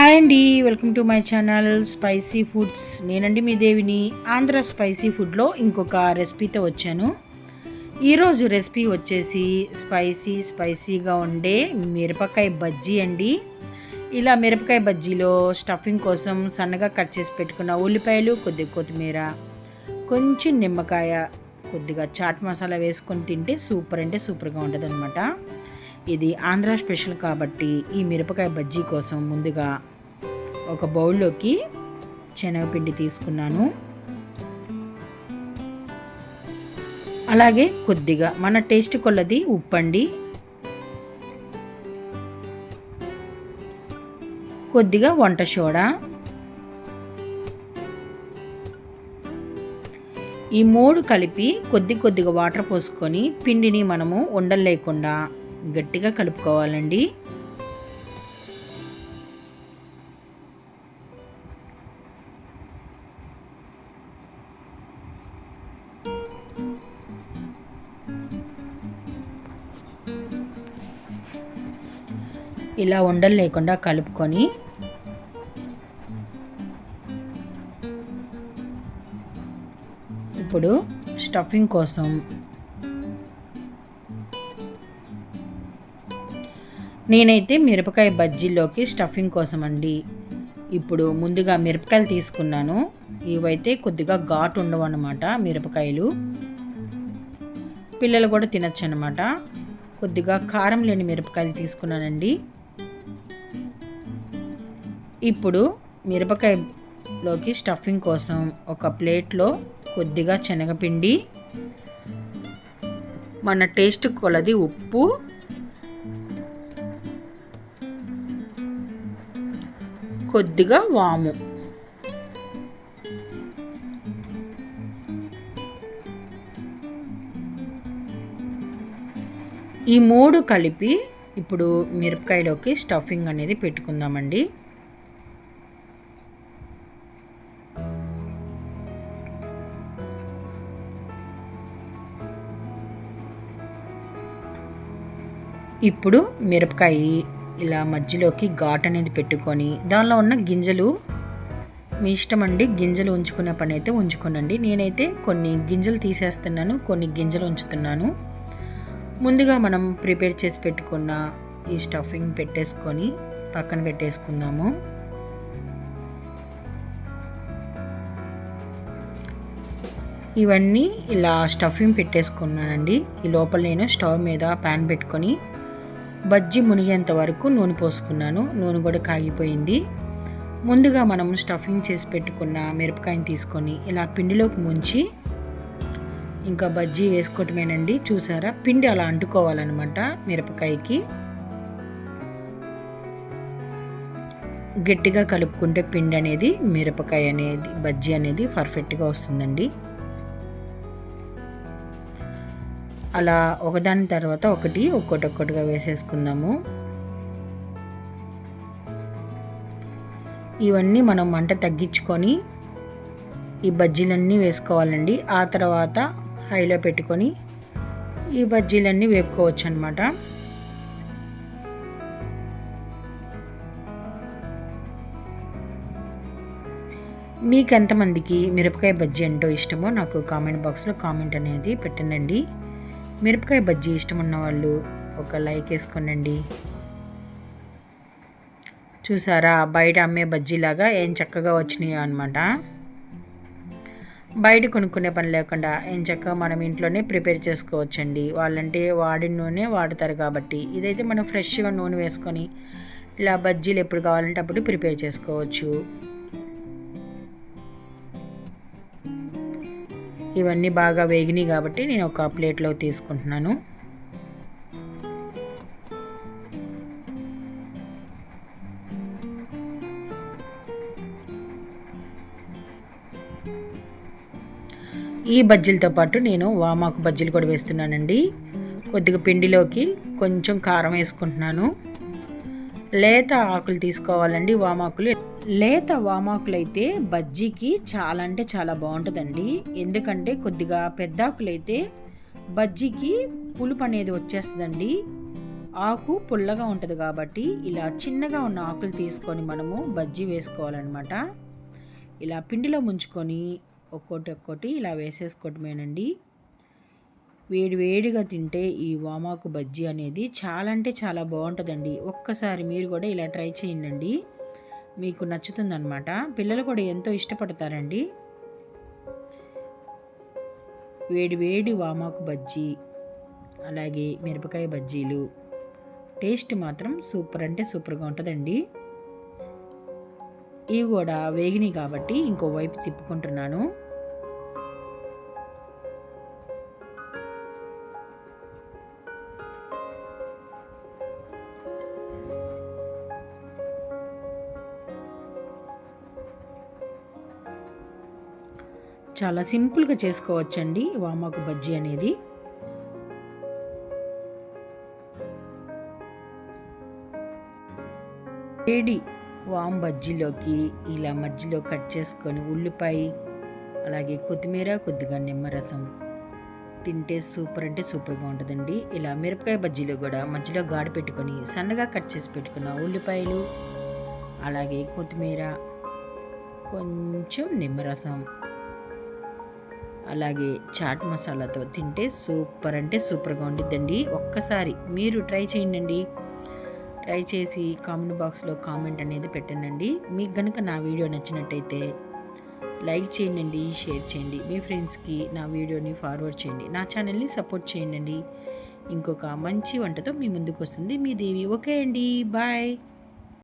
Hi అండి, welcome to my channel spicy foods. నేనండి మీ దేవిని. ఆంధ్ర స్పైసీ ఫుడ్లో ఇంకొక రెసిపీతో వచ్చాను. ఈరోజు రెసిపీ వచ్చేసి స్పైసీగా ఉండే మిరపకాయ బజ్జీ అండి. ఇలా మిరపకాయ బజ్జీలో స్టఫింగ్ కోసం సన్నగా కట్ చేసి పెట్టుకున్న ఉల్లిపాయలు, కొద్దిగా కొత్తిమీర, కొంచెం నిమ్మకాయ, కొద్దిగా చాట్ మసాలా వేసుకొని తింటే సూపర్ అంటే సూపర్గా ఉంటుంది అనమాట. ఇది ఆంధ్ర స్పెషల్ కాబట్టి ఈ మిరపకాయ బజ్జీ కోసం ముందుగా ఒక బౌల్లోకి శనగపిండి తీసుకున్నాను. అలాగే కొద్దిగా మన టేస్ట్ కొలది ఉప్పండి, కొద్దిగా వంట సోడా, ఈ మూడు కలిపి కొద్దిగా వాటర్ పోసుకొని పిండిని మనము ఉండలు లేకుండా గట్టిగా కలుపుకోవాలండి. ఇలా ఉండలు లేకుండా కలుపుకొని ఇప్పుడు స్టఫింగ్ కోసం నేనైతే మిరపకాయ బజ్జీలోకి స్టఫింగ్ కోసం అండి ఇప్పుడు ముందుగా మిరపకాయలు తీసుకున్నాను. ఇవైతే కొద్దిగా ఘాటు ఉండవు అన్నమాట. మిరపకాయలు పిల్లలు కూడా తినచ్చు అన్నమాట. కొద్దిగా కారం లేని మిరపకాయలు తీసుకున్నానండి. ఇప్పుడు మిరపకాయలోకి స్టఫింగ్ కోసం ఒక ప్లేట్లో కొద్దిగా శనగపిండి, మన టేస్ట్ కొలది ఉప్పు, కొద్దిగా వాము, ఈ మూడు కలిపి ఇప్పుడు మిరపకాయలోకి స్టఫింగ్ అనేది పెట్టుకుందామండి. ఇప్పుడు మిరపకాయ ఇలా మధ్యలోకి ఘాట్ అనేది పెట్టుకొని దానిలో ఉన్న గింజలు మీ ఇష్టం అండి. గింజలు ఉంచుకునే పని అయితే ఉంచుకోనండి. నేనైతే కొన్ని గింజలు తీసేస్తున్నాను, కొన్ని గింజలు ఉంచుతున్నాను. ముందుగా మనం ప్రిపేర్ చేసి పెట్టుకున్న ఈ స్టఫింగ్ పెట్టేసుకొని పక్కన పెట్టేసుకుందాము. ఇవన్నీ ఇలా స్టఫింగ్ పెట్టేసుకున్నానండి. ఈ లోపల నేను స్టవ్ మీద ప్యాన్ పెట్టుకొని బజ్జీ మునిగేంత వరకు నూనె పోసుకున్నాను. నూనె కూడా కాగిపోయింది. ముందుగా మనం స్టఫింగ్ చేసి పెట్టుకున్న మిరపకాయని తీసుకొని ఇలా పిండిలోకి ముంచి ఇంకా బజ్జీ వేసుకోవటమేనండి. చూసారా, పిండి అలా అంటుకోవాలన్నమాట మిరపకాయకి. గట్టిగా కలుపుకుంటే పిండి అనేది మిరపకాయ అనేది బజ్జీ అనేది పర్ఫెక్ట్గా వస్తుందండి. అలా ఒకదాని తర్వాత ఒక్కొక్కటిగా వేసేసుకుందాము. ఇవన్నీ మనం మంట తగ్గించుకొని ఈ బజ్జీలన్నీ వేసుకోవాలండి. ఆ తర్వాత హైలో పెట్టుకొని ఈ బజ్జీలన్నీ వేపుకోవచ్చు అన్నమాట. మీకు ఎంతమందికి మిరపకాయ బజ్జీ ఎంతో ఇష్టమో నాకు కామెంట్ బాక్స్లో కామెంట్ అనేది పెట్టండి. మిరపకాయ బజ్జీ ఇష్టం ఉన్న వాళ్ళు ఒక లైక్ వేసుకోండి. చూసారా, బయట అమ్మే బజ్జీలాగా ఏం చక్కగా వచ్చినాయో అనమాట. బయట కొనుక్కునే పని లేకుండా ఏం చక్కగా మనం ఇంట్లోనే ప్రిపేర్ చేసుకోవచ్చండి. వాళ్ళంటే వాడిన నూనె వాడతారు కాబట్టి ఇదైతే మనం ఫ్రెష్గా నూనె వేసుకొని ఇలా బజ్జీలు ఎప్పుడు కావాలంటే అప్పుడు ప్రిపేర్ చేసుకోవచ్చు. ఇవన్నీ బాగా వేగినాయి కాబట్టి నేను ఒక ప్లేట్లో తీసుకుంటున్నాను. ఈ బజ్జీలతో పాటు నేను వామాకు బజ్జీలు కూడా వేస్తున్నానండి. కొద్దిగా పిండిలోకి కొంచెం కారం వేసుకుంటున్నాను. లేత ఆకులు తీసుకోవాలండి. లేత వామాకులు అయితే బజ్జీకి చాలా అంటే చాలా బాగుంటుందండి. ఎందుకంటే కొద్దిగా పెద్ద ఆకులు అయితే బజ్జీకి పులుపు అనేది వచ్చేస్తుందండి. ఆకు పుల్లగా ఉంటుంది కాబట్టి ఇలా చిన్నగా ఉన్న ఆకులు తీసుకొని మనము బజ్జీ వేసుకోవాలన్నమాట. ఇలా పిండిలో ముంచుకొని ఒక్కొక్కటి ఇలా వేసేసుకోవటమేనండి. వేడివేడిగా తింటే ఈ వామాకు బజ్జీ అనేది చాలా అంటే చాలా బాగుంటుందండి. ఒక్కసారి మీరు కూడా ఇలా ట్రై చేయండి, మీకు నచ్చుతుందన్నమాట. పిల్లలు కూడా ఎంతో ఇష్టపడతారండి. వేడి వామాకు బజ్జీ అలాగే మిరపకాయ బజ్జీలు టేస్ట్ మాత్రం సూపర్ అంటే సూపర్గా ఉంటుందండి. ఇవి కూడా వేగినాయి కాబట్టి ఇంకో వైపు తిప్పుకుంటున్నాను. చాలా సింపుల్గా చేసుకోవచ్చండి వామాకు బజ్జీ అనేది. వేడి వామ్ బజ్జీలోకి ఇలా మధ్యలో కట్ చేసుకొని ఉల్లిపాయ అలాగే కొత్తిమీర కొద్దిగా నిమ్మరసం తింటే సూపర్ అంటే సూపర్గా ఉంటుందండి. ఇలా మిరపకాయ బజ్జీలో కూడా మధ్యలో గాడి పెట్టుకొని సన్నగా కట్ చేసి పెట్టుకున్న ఉల్లిపాయలు అలాగే కొత్తిమీర కొంచెం నిమ్మరసం అలాగే చాట్ మసాలాతో తింటే సూపర్ అంటే సూపర్గా ఉండిద్దండి. ఒక్కసారి మీరు ట్రై చేయండి. ట్రై చేసి కామెంట్ బాక్స్లో కామెంట్ అనేది పెట్టండి. మీకు కనుక నా వీడియో నచ్చినట్టయితే లైక్ చేయండి, షేర్ చేయండి, మీ ఫ్రెండ్స్కి నా వీడియోని ఫార్వర్డ్ చేయండి, నా ఛానల్ని సపోర్ట్ చేయండి. ఇంకొక మంచి వంటతో మీ ముందుకు వస్తుంది మీ దేవి. ఓకే అండి, బాయ్.